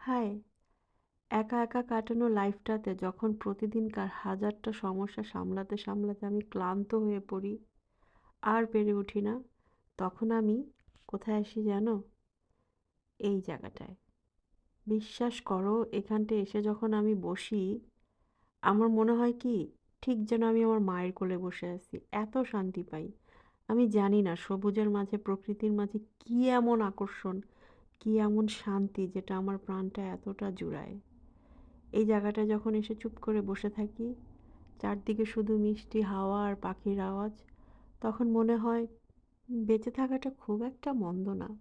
High! একা, একা কাটানো লাইফটাতে যখন প্রতিদিনকার হাজারটা সমস্যা সামলাতে, সামলাতে আমি ক্লান্ত হয়ে পড়ি, আর পেরে উঠি না, তখন আমি কোথায় আসি জানো? এই জায়গাটায়। বিশ্বাস করো, এখানটায় এসে যখন আমি বসি, আমার মনে হয় কি ঠিক যেন আমি আমার মায়ের কোলে বসে আছি। এত শান্তি পাই। আমি জানি না সবুজের মাঝে, প্রকৃতির মাঝে কি এমন আকর্ষণ, কি এমন শান্তি যেটা আমার প্রাণটা এতটা জুড়ায়। এই জায়গাটায় যখন এসে চুপ করে বসে থাকি, চারদিকে শুধু মিষ্টি হাওয়া আর পাখির আওয়াজ, তখন মনে হয় বেঁচে থাকাটা খুব একটা মন্দ না।